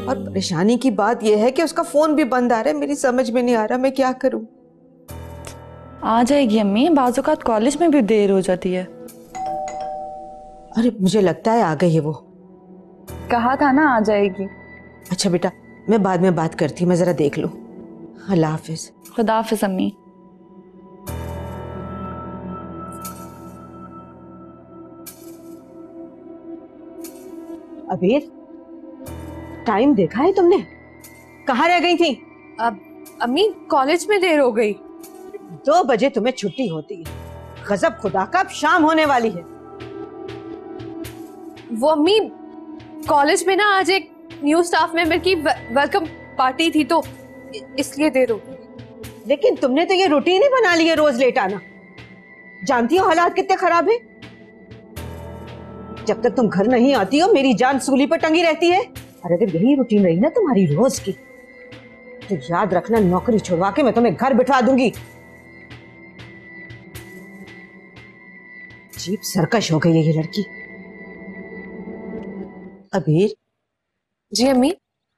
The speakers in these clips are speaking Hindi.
और परेशानी की बात यह है कि उसका फोन भी बंद आ रहा है। मेरी समझ में नहीं आ रहा मैं क्या करूं। आ जाएगी अम्मी, बाज़ औक़ात कॉलेज में भी देर हो जाती है। अरे मुझे लगता है आ गई है वो। कहा था ना आ जाएगी। अच्छा बेटा मैं बाद में बात करती हूँ, मैं जरा देख लूं। अल्लाह हाफिज। खुदा हाफिज अम्मी। अबीर टाइम देखा है तुमने? कहाँ रह गई थी? अब अम्मी कॉलेज में देर हो गई। 2 बजे तुम्हें छुट्टी होती है। गजब खुदा का, अब शाम होने वाली है। वो अम्मी कॉलेज में ना आज एक न्यू स्टाफ मेंबर की वेलकम पार्टी थी तो इसलिए देर हो गई। लेकिन तुमने तो ये रूटीन ही बना ली है रोज लेट आना। जानती हो हालात कितने खराब है। जब तक तुम घर नहीं आती हो मेरी जान सूली पर टंगी रहती है। और अगर यही रूटीन रही ना तुम्हारी रोज की तो याद रखना नौकरी छुड़वा के मैं तुम्हें घर बिठा दूंगी। अजीब सरकश हो गई है ये लड़की। अबीर। जी अम्मी।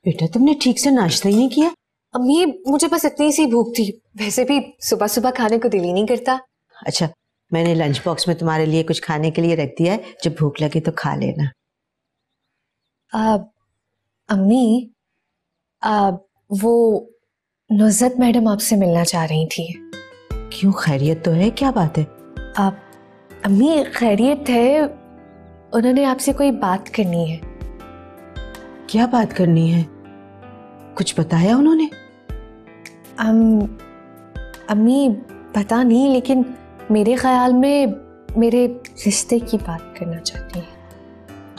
बेटा तुमने ठीक से नाश्ता ही नहीं किया? अम्मी मुझे बस इतनी सी भूख थी, वैसे भी सुबह सुबह खाने को दिल ही नहीं करता। अच्छा मैंने लंच बॉक्स में तुम्हारे लिए कुछ खाने के लिए रख दिया है, जब भूख लगे तो खा लेना। अम्मी वो नुज़रत मैडम आपसे मिलना चाह रही थी। क्यों, खैरियत तो है? क्या बात है? अम्मी खैरियत है, उन्होंने आपसे कोई बात करनी है। क्या बात करनी है? कुछ बताया उन्होंने? अम्मी पता नहीं, लेकिन मेरे ख्याल में मेरे रिश्ते की बात करना चाहती है।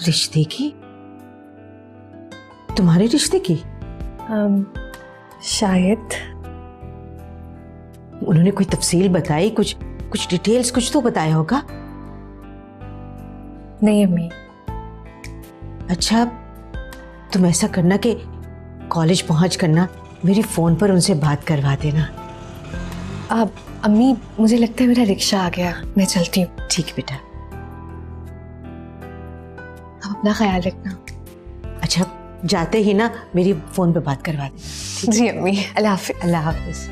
रिश्ते की? तुम्हारे रिश्ते की? शायद। उन्होंने कोई तफसील बताई? कुछ डिटेल्स कुछ तो बताया होगा। नहीं अम्मी। अच्छा तुम ऐसा करना कि कॉलेज पहुंच करना मेरी फोन पर उनसे बात करवा देना। अम्मी मुझे लगता है मेरा रिक्शा आ गया, मैं चलती हूँ। ठीक बेटा। आप अपना ख्याल रखना। अच्छा जाते ही ना मेरी फोन पे बात करवा देना। जी अम्मी। अल्लाह हाफिज। अल्लाह हाफिज।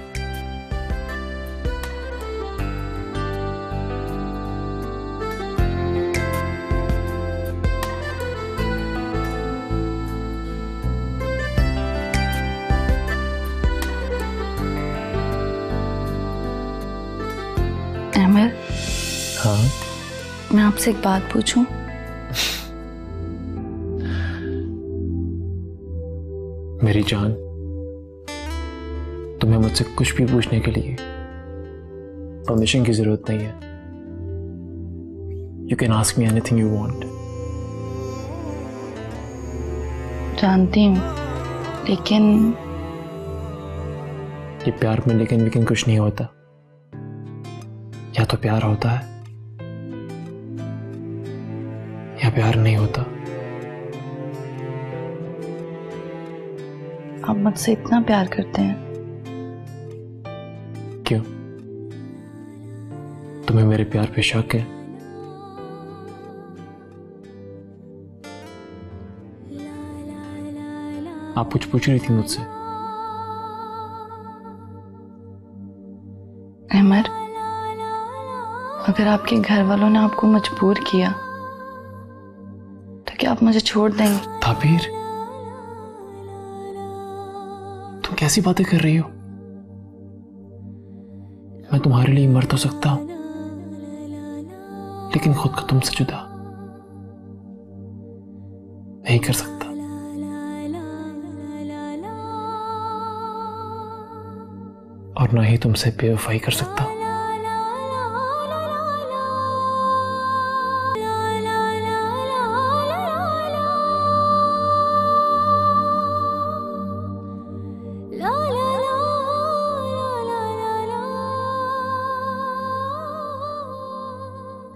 अहमद। हाँ मैं आपसे एक बात पूछूं? मेरी जान, तुम्हें मुझसे कुछ भी पूछने के लिए परमिशन की जरूरत नहीं है। You can ask me anything you want. जानती हूँ, लेकिन ये प्यार में लेकिन लेकिन कुछ नहीं होता। या तो प्यार होता है या प्यार नहीं होता। आप मुझसे इतना प्यार करते हैं? क्यों, तुम्हें मेरे प्यार पे शक है? आप कुछ पूछ रही थी मुझसे? अहमद, अगर आपके घर वालों ने आपको मजबूर किया तो क्या आप मुझे छोड़ देंगे? ताबीर, तुम कैसी बातें कर रही हो? मैं तुम्हारे लिए मर तो सकता हूं, लेकिन खुद को तुमसे जुदा नहीं कर सकता। और ना ही तुमसे बेवफाई कर सकता।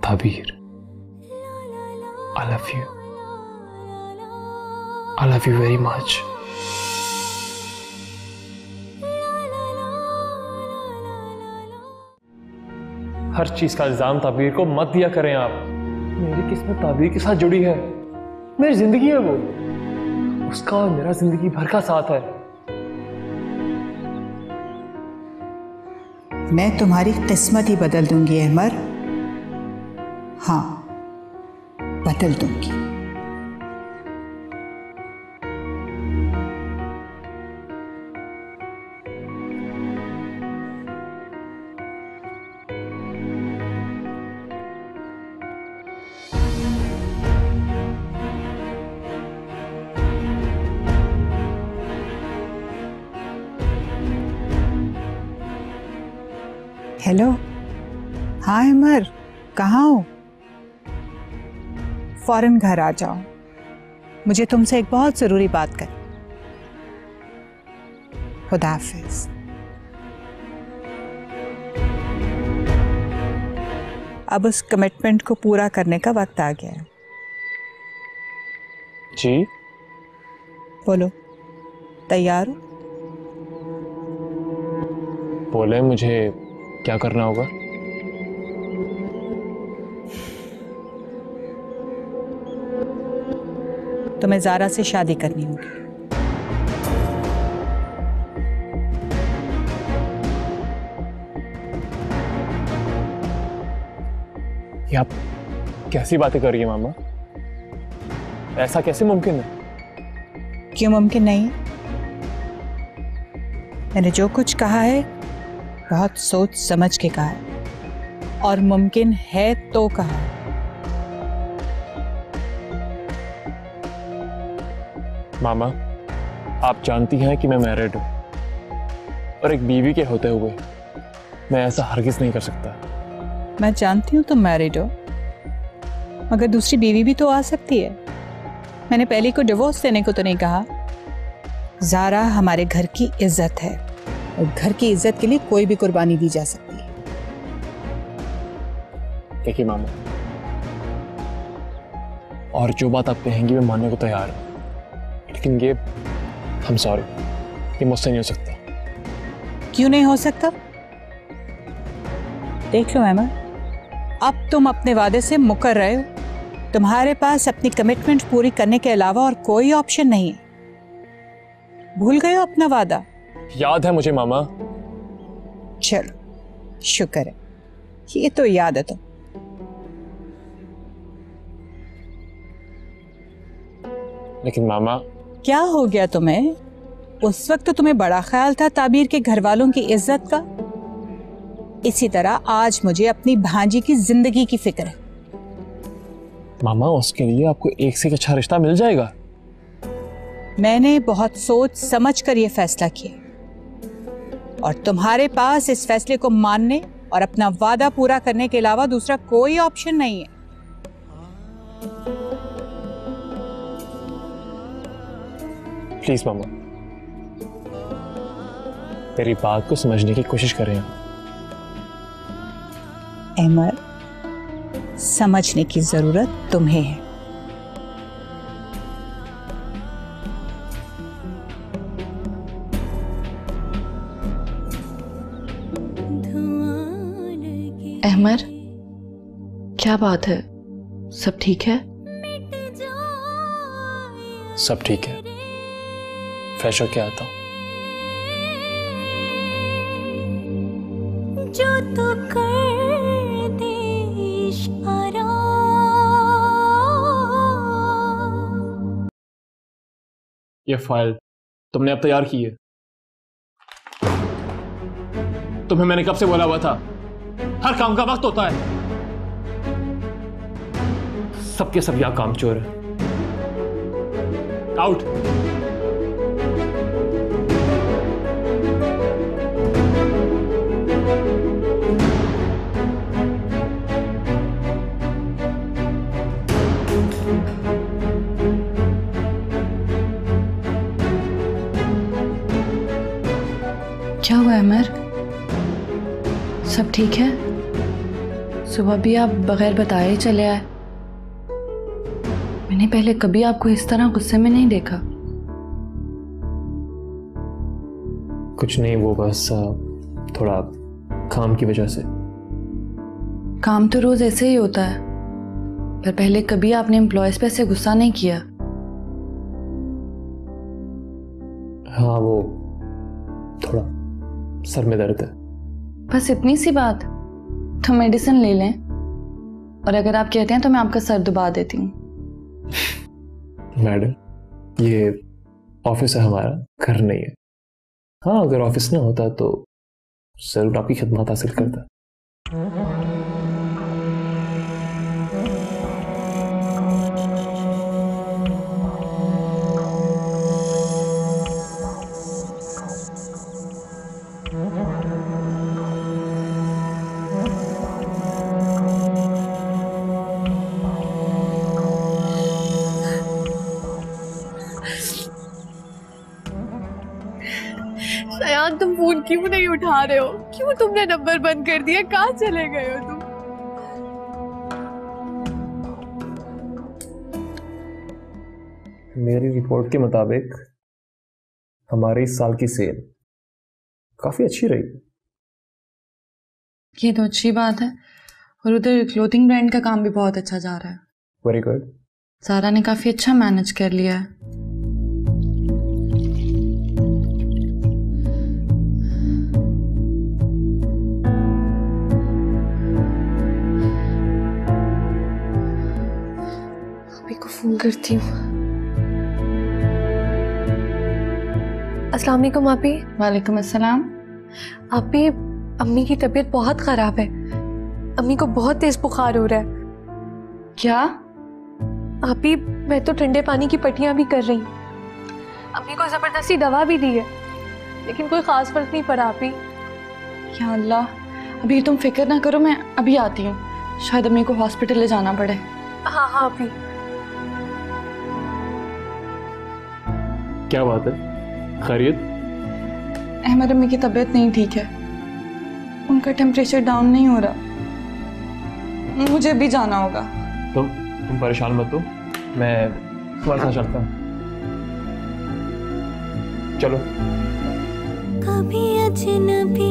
ताबीर, I love you. I love you very much. हर चीज का इल्जाम ताबीर को मत दिया करें आप। मेरी किस्मत ताबीर के साथ जुड़ी है। मेरी जिंदगी है वो, उसका और मेरा जिंदगी भर का साथ है। मैं तुम्हारी किस्मत ही बदल दूंगी अहमर। हाँ, बदल दूंगी। हेलो, हाँ अहमर, कहाँ हो? फौरन घर आ जाओ, मुझे तुमसे एक बहुत जरूरी बात करनी। खुदा हाफिज। अब उस कमिटमेंट को पूरा करने का वक्त आ गया है। जी बोलो, तैयार हो? बोले मुझे क्या करना होगा? तुम्हें ज़ारा से शादी करनी होगी। ये आप कैसी बातें कर रही है मामा? ऐसा कैसे मुमकिन है? क्यों मुमकिन नहीं? मैंने जो कुछ कहा है बहुत सोच समझ के कहा है, और मुमकिन है तो कहा है। मामा, आप जानती हैं कि मैं मैरिड हूं, और एक बीवी के होते हुए मैं ऐसा हरगिज नहीं कर सकता। मैं जानती हूँ तुम मैरिड हो, मगर दूसरी बीवी भी तो आ सकती है। मैंने पहले को डिवोर्स देने को तो नहीं कहा। ज़ारा हमारे घर की इज्जत है, और घर की इज्जत के लिए कोई भी कुर्बानी दी जा सकती है। देखिए मामा, और जो बात आप कहेंगी मैं मानने को तैयार हूं, लेकिन ये I'm sorry, ये मुझसे नहीं हो सकता। क्यों नहीं हो सकता? देख लो अहमद, अब तुम अपने वादे से मुकर रहे हो। तुम्हारे पास अपनी कमिटमेंट पूरी करने के अलावा और कोई ऑप्शन नहीं है। भूल गए हो अपना वादा? याद है मुझे मामा। चलो, शुक्र है, ये तो याद है। तो लेकिन मामा, क्या हो गया तुम्हें? उस वक्त तो तुम्हें बड़ा ख्याल था ताबीर के घर वालों की इज्जत का। इसी तरह आज मुझे अपनी भांजी की जिंदगी की फिक्र है। मामा, उसके लिए आपको एक से एक अच्छा रिश्ता मिल जाएगा। मैंने बहुत सोच समझ कर यह फैसला किया, और तुम्हारे पास इस फैसले को मानने और अपना वादा पूरा करने के अलावा दूसरा कोई ऑप्शन नहीं है। प्लीज मामा, मेरी बात को समझने की कोशिश करें। अहमद, समझने की जरूरत तुम्हें है। अहमर, क्या बात है? सब ठीक है? सब ठीक है, फ्रेश होके आता हूँ। जो तू कर दे इशारा। ये फाइल तुमने अब तैयार की है? तुम्हें मैंने कब से बोला हुआ था, हर काम का वक्त होता है। सबके सब यहां काम चोर है। आउट। क्या हुआ अमर? सब ठीक है? सुबह भी आप बगैर बताए ही चले आए। मैंने पहले कभी आपको इस तरह गुस्से में नहीं देखा। कुछ नहीं, वो बस थोड़ा काम की वजह से। काम तो रोज ऐसे ही होता है, पर पहले कभी आपने एम्प्लॉयज पे ऐसे गुस्सा नहीं किया। हाँ, वो थोड़ा सर में दर्द है। बस इतनी सी बात, तो मेडिसिन ले लें, और अगर आप कहते हैं तो मैं आपका सर दबा देती हूँ। मैडम, ये ऑफिस है हमारा, घर नहीं है। हाँ, अगर ऑफिस ना होता तो जरूर आपकी खिदमत हासिल करता। शयान, तुम फोन क्यों नहीं उठा रहे हो? क्यों तुमने नंबर बंद कर दिया? कहाँ चले गए हो तुम? मेरी रिपोर्ट के मुताबिक हमारे इस साल की सेल काफी अच्छी रही। ये तो अच्छी बात है, और उधर क्लोथिंग ब्रांड का काम भी बहुत अच्छा जा रहा है। Very good. सारा ने काफी अच्छा मैनेज कर लिया है। अभी को फोन करती हूँ। अस्सलाम वालेकुम आपी। वालेकुम अस्सलाम। आपी, अम्मी की तबीयत बहुत खराब है। अम्मी को बहुत तेज बुखार हो रहा है। क्या? आपी, मैं तो ठंडे पानी की पट्टियां भी कर रही हूँ। अम्मी को जबरदस्ती दवा भी दी है, लेकिन कोई खास फर्क नहीं पड़ा आपी। या अल्लाह, अभी तुम फिक्र ना करो, मैं अभी आती हूँ। शायद अम्मी को हॉस्पिटल ले जाना पड़े। हाँ हाँ आपी। क्या बात है, खैरियत? अहमद, अम्मी की तबीयत नहीं ठीक है, उनका टेम्परेचर डाउन नहीं हो रहा, मुझे भी जाना होगा। तुम परेशान मत हो, मैं तुम्हारे साथ चलता हूँ। चलो। कभी अजनबी